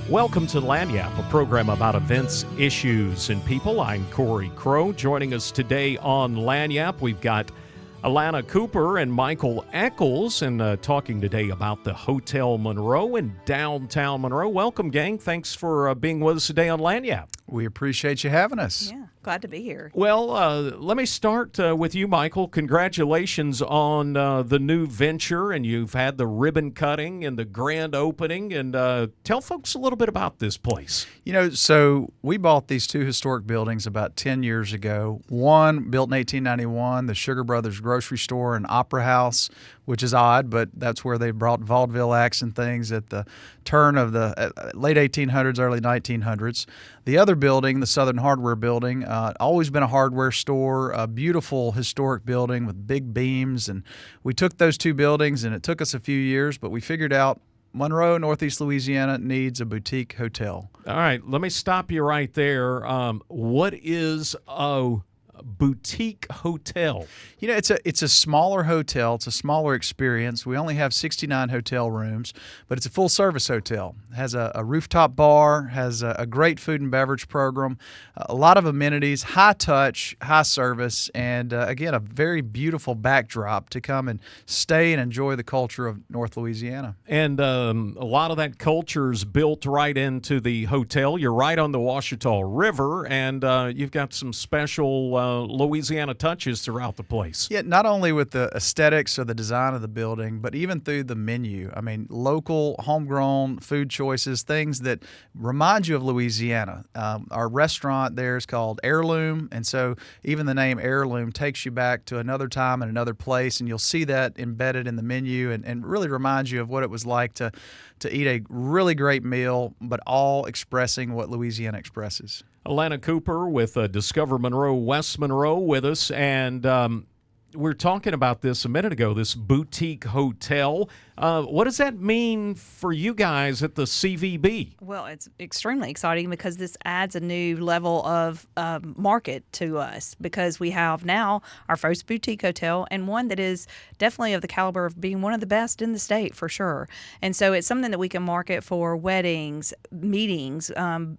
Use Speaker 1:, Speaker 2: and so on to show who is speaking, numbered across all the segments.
Speaker 1: Welcome to Lagniappe, a program about events, issues, and people. I'm Corey Crow. Joining us today on Lagniappe, we've got Alana Cooper and Michael Echols, and talking today about the Hotel Monroe in downtown Monroe. Welcome, gang. Thanks for being with us today on Lagniappe.
Speaker 2: We appreciate you having us.
Speaker 3: Yeah, glad to be here.
Speaker 1: Well, let me start with you, Michael. Congratulations on the new venture, and you've had the ribbon cutting and the grand opening. And tell folks a little bit about this place.
Speaker 2: You know, so we bought these two historic buildings about 10 years ago. One built in 1891, the Sugar Brothers grocery store and opera house, which is odd, but that's where they brought vaudeville acts and things at the turn of the late 1800s, early 1900s. The other building, the Southern Hardware Building, always been a hardware store, a beautiful historic building with big beams. And we took those two buildings, and it took us a few years, but we figured out Monroe, Northeast Louisiana, needs a boutique hotel.
Speaker 1: All right, let me stop you right there. What is a boutique hotel?
Speaker 2: You know, it's a smaller hotel. It's a smaller experience. We only have 69 hotel rooms, but it's a full-service hotel. It has a rooftop bar, has a great food and beverage program, a lot of amenities, high touch, high service, and again, a very beautiful backdrop to come and stay and enjoy the culture of North Louisiana.
Speaker 1: And a lot of that culture is built right into the hotel. You're right on the Ouachita River, and you've got some special Louisiana touches throughout the place.
Speaker 2: Yeah, not only with the aesthetics or the design of the building, but even through the menu. I mean, local, homegrown food choices, things that remind you of Louisiana. Our restaurant there is called Heirloom, and so even the name Heirloom takes you back to another time and another place, and you'll see that embedded in the menu and really reminds you of what it was like to eat a really great meal, but all expressing what Louisiana expresses.
Speaker 1: Alana Cooper with Discover Monroe-West Monroe with us, and we were talking about this a minute ago, this boutique hotel. What does that mean for you guys at the CVB?
Speaker 3: Well, it's extremely exciting because this adds a new level of market to us, because we have now our first boutique hotel, and one that is definitely of the caliber of being one of the best in the state for sure. And so it's something that we can market for weddings, meetings,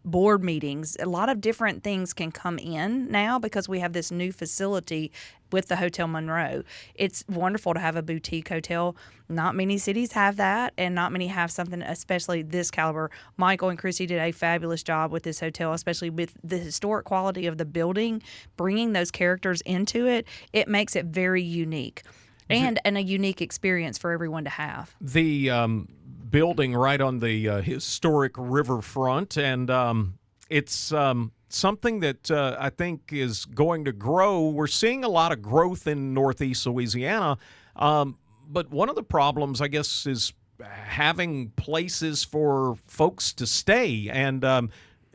Speaker 3: board meetings. A lot of different things can come in now because we have this new facility with the Hotel Monroe. It's wonderful to have a boutique hotel. Not many cities have that, and not many have something especially this caliber. Michael and Chrissy did a fabulous job with this hotel, especially with the historic quality of the building, bringing those characters into it. It makes it very unique and a unique experience for everyone to have.
Speaker 1: The building right on the historic riverfront, and it's something that I think is going to grow. We're seeing a lot of growth in Northeast Louisiana, but one of the problems, I guess, is having places for folks to stay. And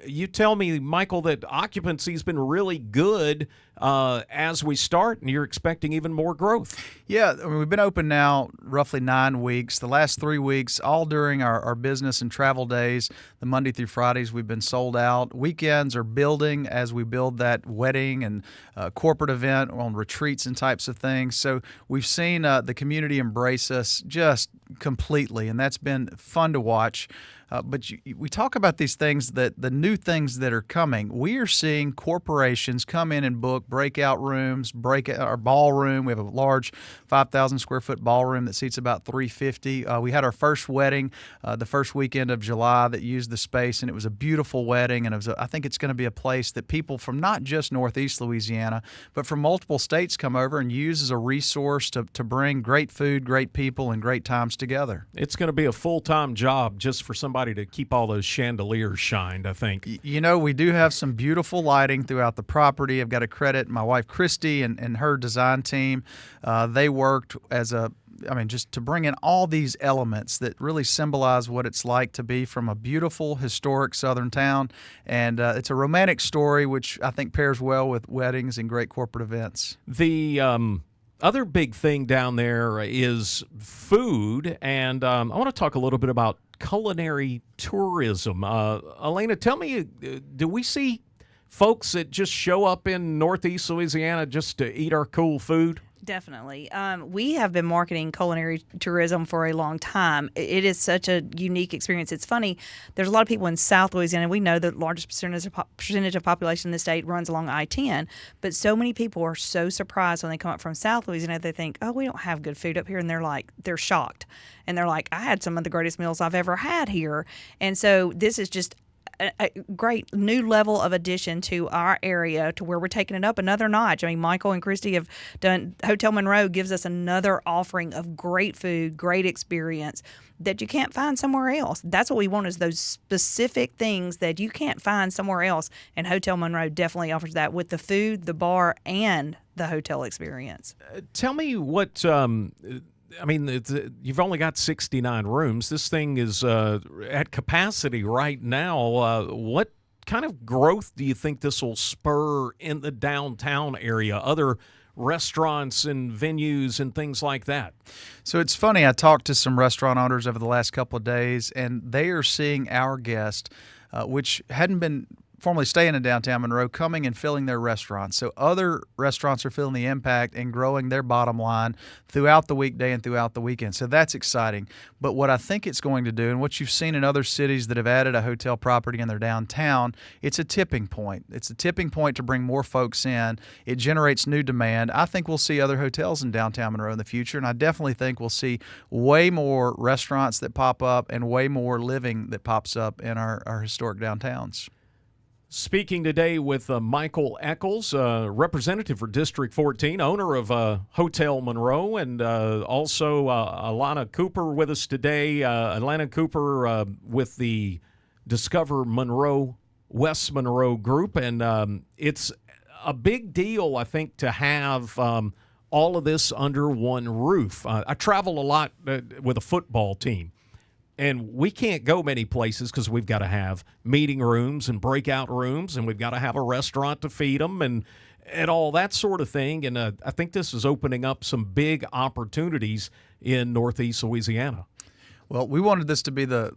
Speaker 1: you tell me, Michael, that occupancy's been really good as we start, and you're expecting even more growth.
Speaker 2: Yeah, I mean, we've been open now roughly 9 weeks. The last 3 weeks, all during our business and travel days, the Monday through Fridays, we've been sold out. Weekends are building as we build that wedding and corporate event on retreats and types of things. So we've seen the community embrace us just completely, and that's been fun to watch. But we talk about these things, that the new things that are coming. We are seeing corporations come in and book breakout rooms, our ballroom. We have a large 5,000 square foot ballroom that seats about 350. We had our first wedding the first weekend of July that used the space, and it was a beautiful wedding. And I think it's going to be a place that people from not just Northeast Louisiana, but from multiple states come over and use as a resource to bring great food, great people, and great times together.
Speaker 1: It's going to be a full-time job just for somebody to keep all those chandeliers shined, I think.
Speaker 2: You know, we do have some beautiful lighting throughout the property. I've got to credit my wife, Christy, and her design team. They worked just to bring in all these elements that really symbolize what it's like to be from a beautiful, historic southern town. And it's a romantic story, which I think pairs well with weddings and great corporate events.
Speaker 1: The other big thing down there is food, and I want to talk a little bit about culinary tourism. Alana, tell me, do we see folks that just show up in Northeast Louisiana just to eat our cool food?
Speaker 3: Definitely. We have been marketing culinary tourism for a long time. It is such a unique experience. It's funny. There's a lot of people in South Louisiana. We know the largest percentage of population in the state runs along I-10, but so many people are so surprised when they come up from South Louisiana. They think, oh, we don't have good food up here. And they're shocked. And they're like, I had some of the greatest meals I've ever had here. And so this is just a great new level of addition to our area, to where we're taking it up another notch. I mean, Michael and Christy have done, Hotel Monroe gives us another offering of great food, great experience that you can't find somewhere else. That's what we want, is those specific things that you can't find somewhere else. And Hotel Monroe definitely offers that with the food, the bar, and the hotel experience.
Speaker 1: Tell me what I mean, you've only got 69 rooms. This thing is at capacity right now. What kind of growth do you think this will spur in the downtown area, other restaurants and venues and things like that?
Speaker 2: So it's funny, I talked to some restaurant owners over the last couple of days, and they are seeing our guests, which hadn't been formerly staying in downtown Monroe, coming and filling their restaurants. So other restaurants are feeling the impact and growing their bottom line throughout the weekday and throughout the weekend. So that's exciting. But what I think it's going to do, and what you've seen in other cities that have added a hotel property in their downtown, it's a tipping point. It's a tipping point to bring more folks in. It generates new demand. I think we'll see other hotels in downtown Monroe in the future, and I definitely think we'll see way more restaurants that pop up and way more living that pops up in our historic downtowns.
Speaker 1: Speaking today with Michael Echols, representative for District 14, owner of Hotel Monroe, and also Alana Cooper with us today. Alana Cooper with the Discover Monroe-West Monroe group, and it's a big deal, I think, to have all of this under one roof. I travel a lot with a football team. And we can't go many places because we've got to have meeting rooms and breakout rooms, and we've got to have a restaurant to feed them and all that sort of thing. And I think this is opening up some big opportunities in Northeast Louisiana.
Speaker 2: Well, we wanted this to be the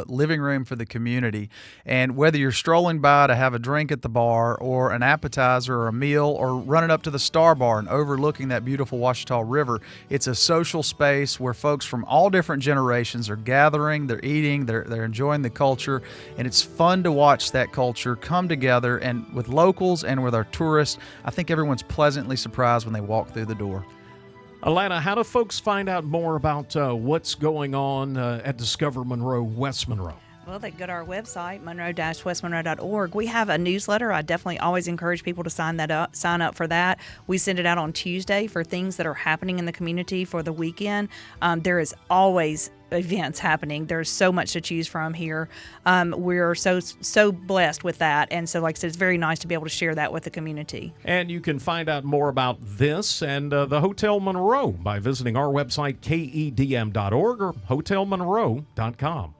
Speaker 2: living room for the community. And whether you're strolling by to have a drink at the bar, or an appetizer or a meal, or running up to the Star Bar and overlooking that beautiful Ouachita River, it's a social space where folks from all different generations are gathering, they're eating, they're enjoying the culture, and it's fun to watch that culture come together. And with locals and with our tourists, I think everyone's pleasantly surprised when they walk through the door.
Speaker 1: Alana, how do folks find out more about what's going on at Discover Monroe-West Monroe?
Speaker 3: Well, they go to our website, monroe-westmonroe.org. We have a newsletter. I definitely always encourage people to sign up for that. We send it out on Tuesday for things that are happening in the community for the weekend. There is always events happening. There's so much to choose from here. We're so blessed with that. And so, like I said, it's very nice to be able to share that with the community.
Speaker 1: And you can find out more about this and the Hotel Monroe by visiting our website, KEDM.org or hotelmonroe.com.